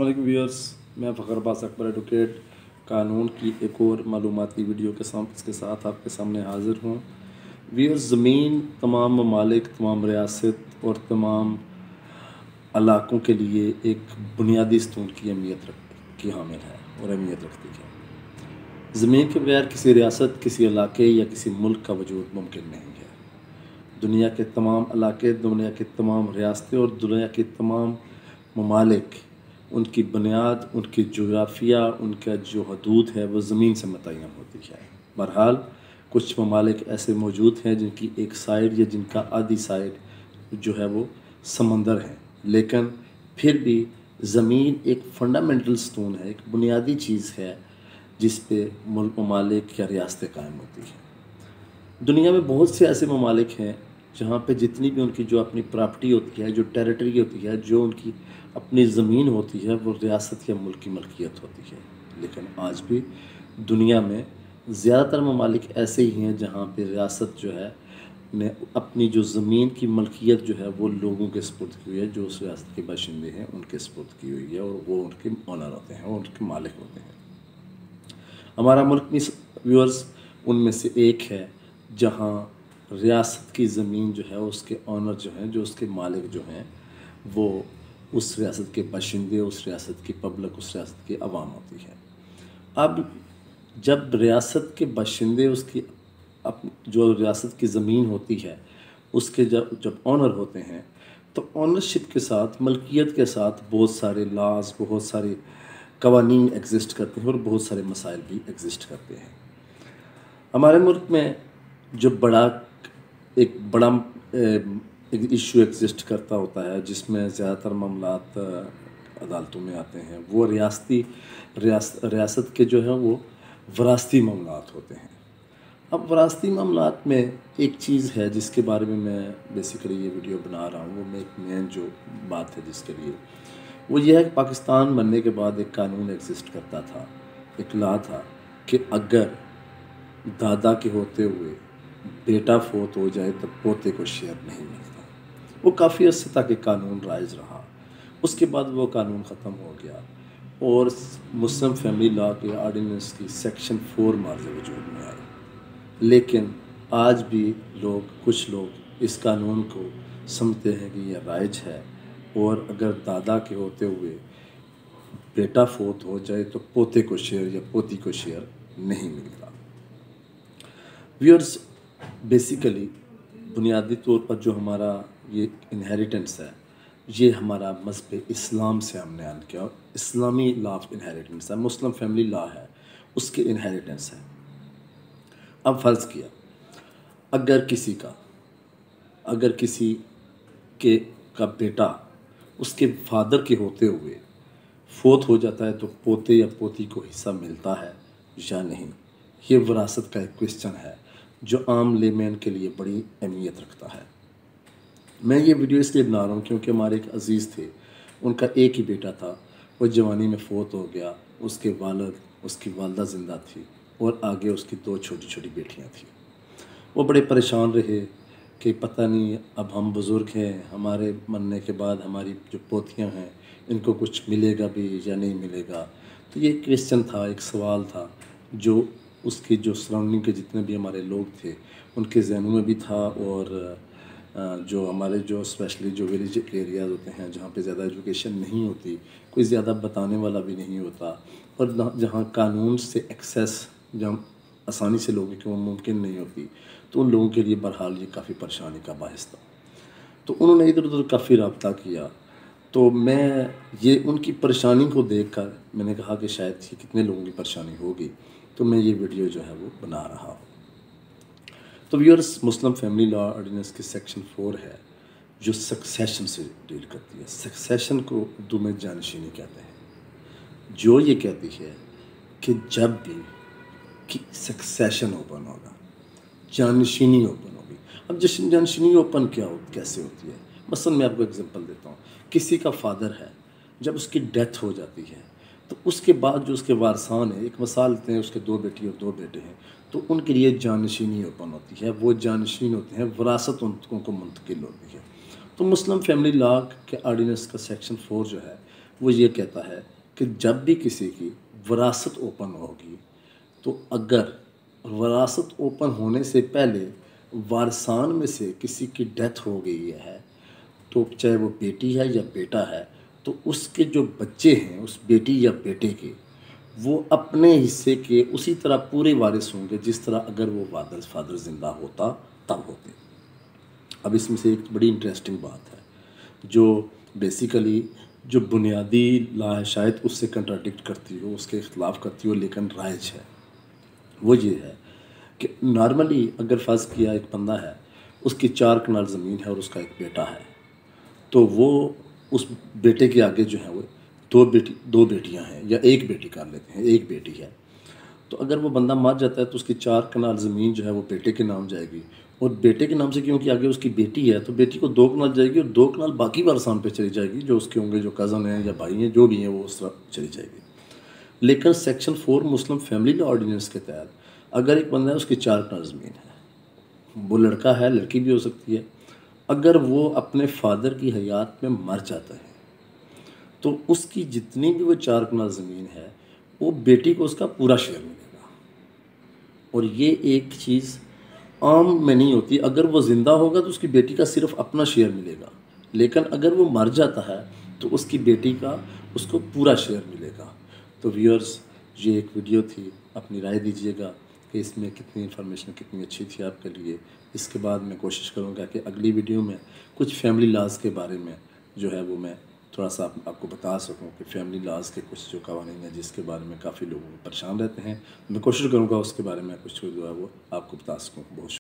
वालेकुम व्यूअर्स, मैं फ़खर अब्बास अकबर एडवोकेट कानून की एक और मालूमाती वीडियो के साथ आपके सामने हाज़िर हूँ। व्यूअर्स, ज़मीन तमाम ममालिक, तमाम रियासत और तमाम इलाक़ों के लिए एक बुनियादी स्तून की की हामिल है और अहमियत रखती है। ज़मीन के बगैर किसी रियासत, किसी इलाके या किसी मुल्क का वजूद मुमकिन नहीं है। दुनिया के तमाम इलाके, दुनिया की तमाम रियासतें और दुनिया के तमाम ममालिक, उनकी बुनियाद, उनकी जोग्राफिया, उनका जो हदूद है वो ज़मीन से मुतय्यन होती है। बहरहाल कुछ ममालिक ऐसे मौजूद हैं जिनकी एक साइड या जिनका आधी साइड जो है वो समंदर है, लेकिन फिर भी ज़मीन एक फंडामेंटल स्टोन है, एक बुनियादी चीज़ है जिस पे मुल्क, ममालिक या रियासतें कायम होती हैं। दुनिया में बहुत से ऐसे ममालिक हैं जहाँ पे जितनी भी उनकी जो अपनी प्रॉपर्टी होती है, जो टेरिटरी होती है, जो उनकी अपनी ज़मीन होती है, वो रियासत या मुल्क की मलकियत होती है। लेकिन आज भी दुनिया में ज़्यादातर ममालिक ऐसे ही हैं जहाँ पे रियासत जो है ने अपनी जो ज़मीन की मलकियत जो है वो लोगों के सुपुर्द की हुई है, जो उस रियासत के बाशिंदे हैं उनके सुपुर्द की हुई है और वो उनके ओनर होते हैं और उनके मालिक होते हैं। हमारा मुल्क भी व्यूअर्स उनमें से एक है जहाँ रियासत की ज़मीन जो है उसके ऑनर जो हैं, जो उसके मालिक जो हैं, वो उस रियासत के बाशिंदे, उस रियासत की पब्लिक, उस रियासत की आवाम होती है। अब जब रियासत के बाशिंदे उसकी जो रियासत की ज़मीन होती है उसके जब जब ऑनर होते हैं तो ऑनरशिप के साथ, मलकियत के साथ बहुत सारे लॉज, बहुत सारे कवानीन एग्जिस्ट करते हैं और बहुत सारे मसाइल भी एग्जिस्ट करते हैं। हमारे मुल्क में जो एक बड़ा एक इशू एग्जिस्ट करता होता है जिसमें ज़्यादातर मामलात अदालतों में आते हैं, वो रियासत के जो हैं वो वरासती मामलात होते हैं। अब वरासती मामलात में एक चीज़ है जिसके बारे में मैं बेसिकली ये वीडियो बना रहा हूँ, वो मैं एक मेन जो बात है जिसके लिए, वो ये है कि पाकिस्तान बनने के बाद एक कानून एग्जिस्ट करता था, एक लॉ था कि अगर दादा के होते हुए बेटा फोत हो जाए तो पोते को शेयर नहीं मिलता। वो काफ़ी अर्से तक एक कानून राइज रहा, उसके बाद वो कानून ख़त्म हो गया और मुस्लिम फैमिली लॉ के ऑर्डिनेंस की सेक्शन 4 मार्ज वजूद में आई। लेकिन आज भी कुछ लोग इस कानून को समझते हैं कि यह राइज है और अगर दादा के होते हुए बेटा फोत हो जाए तो पोते को शेयर या पोती को शेयर नहीं मिलता। व्यूअर्स, बेसिकली बुनियादी तौर पर जो हमारा ये इनहेरिटेंस है, ये हमारा मज़हब इस्लाम से हमने अन किया और इस्लामी लॉ ऑफ इनहेरिटेंस है, मुस्लिम फैमिली लॉ है, उसके इनहेरिटेंस है। अब फ़र्ज़ किया अगर किसी के का बेटा उसके फादर के होते हुए फोत हो जाता है तो पोते या पोती को हिस्सा मिलता है या नहीं, ये विरासत का एक क्वेश्चन है जो आम लेमैन के लिए बड़ी अहमियत रखता है। मैं ये वीडियो इसलिए बना रहा हूँ क्योंकि हमारे एक अज़ीज़ थे, उनका एक ही बेटा था, वो जवानी में फ़ौत हो गया, उसके वालिद, उसकी वालदा ज़िंदा थी और आगे उसकी 2 छोटी छोटी बेटियाँ थीं। वो बड़े परेशान रहे कि पता नहीं अब हम बुज़ुर्ग हैं, हमारे मरने के बाद हमारी जो पोतियाँ हैं इनको कुछ मिलेगा भी या नहीं मिलेगा। तो ये क्वेश्चन था, एक सवाल था जो उसकी जो सराउंडिंग के जितने भी हमारे लोग थे उनके जहनों में भी था और जो हमारे जो स्पेशली जो विलेज एरियाज़ होते हैं जहाँ पे ज़्यादा एजुकेशन नहीं होती, कोई ज़्यादा बताने वाला भी नहीं होता और जहाँ कानून से एक्सेस जहाँ आसानी से लोगों की मुमकिन नहीं होती, तो उन लोगों के लिए बहरहाल ये काफ़ी परेशानी का बाहिस था। तो उन्होंने इधर उधर काफ़ी रब्ता किया, तो मैं ये उनकी परेशानी को देखकर मैंने कहा कि शायद ये कितने लोगों की परेशानी होगी, तो मैं ये वीडियो जो है वो बना रहा हूँ। तो viewers, Muslim family law ordinance की सेक्शन 4 है जो सक्सेशन से डील करती है। सक्सेशन को उर्दू में जानशीनी कहते हैं, जो ये कहती है कि जब भी कि सक्सेशन ओपन होगा, जानशीनी ओपन होगी। अब जानशीनी ओपन कैसे होती है? मसलन मैं आपको एग्जांपल देता हूँ, किसी का फादर है, जब उसकी डेथ हो जाती है तो उसके बाद जो उसके वारसान है, एक मिसाल लेते हैं उसके 2 बेटी और 2 बेटे हैं, तो उनके लिए जानशीनी ओपन होती है, वो जानशीन होते हैं, विरासत उनको मुंतकिल होती है। तो मुस्लिम फैमिली लॉ के ऑर्डिनेंस का सेक्शन 4 जो है वो ये कहता है कि जब भी किसी की विरासत ओपन होगी, तो अगर विरासत ओपन होने से पहले वारसान में से किसी की डेथ हो गई है, तो चाहे वो बेटी है या बेटा है, तो उसके जो बच्चे हैं उस बेटी या बेटे के, वो अपने हिस्से के उसी तरह पूरे वारिस होंगे जिस तरह अगर वो फादर ज़िंदा होता तब होते। अब इसमें से एक बड़ी इंटरेस्टिंग बात है जो बेसिकली जो बुनियादी लॉ है शायद उससे कंट्राडिक्ट करती हो, उसके ख़िलाफ़ करती हो, लेकिन राइज है। वो ये है कि नॉर्मली अगर फ़र्ज़ किया एक बंदा है, उसकी 4 कनाल ज़मीन है और उसका एक बेटा है, तो वो उस बेटे के आगे जो है वो दो बेटियां हैं या एक बेटी कर लेते हैं, एक बेटी है। तो अगर वो बंदा मर जाता है तो उसकी 4 कनाल ज़मीन जो है वो बेटे के नाम जाएगी, और बेटे के नाम से क्योंकि आगे उसकी बेटी है तो बेटी को 2 कनाल जाएगी और 2 कनाल बाकी वारसान पे चली जाएगी, जो उसके होंगे, जो कज़न हैं या भाई हैं, जो भी हैं, वो उस तरह चली जाएगी। लेकिन section 4 Muslim family law ordinance के तहत अगर एक बंदा है उसकी 4 कनाल ज़मीन है, वो लड़का है, लड़की भी हो सकती है, अगर वो अपने फादर की हयात में मर जाता है तो उसकी जितनी भी वो 4 कनाल ज़मीन है वो बेटी को उसका पूरा शेयर मिलेगा। और ये एक चीज़ आम में नहीं होती। अगर वो ज़िंदा होगा तो उसकी बेटी का सिर्फ अपना शेयर मिलेगा, लेकिन अगर वो मर जाता है तो उसकी बेटी का उसको पूरा शेयर मिलेगा। तो व्यूअर्स, ये एक वीडियो थी, अपनी राय दीजिएगा कि इसमें कितनी इन्फॉर्मेशन कितनी अच्छी थी आपके लिए। इसके बाद मैं कोशिश करूँगा कि अगली वीडियो में कुछ फैमिली लॉज के बारे में जो है वो मैं थोड़ा सा आपको बता सकूं कि फैमिली लॉज के कुछ जो कवानीन है जिसके बारे में काफ़ी लोग परेशान रहते हैं, मैं कोशिश करूँगा उसके बारे में कुछ जो है वो आपको बता सकूँ। बहुत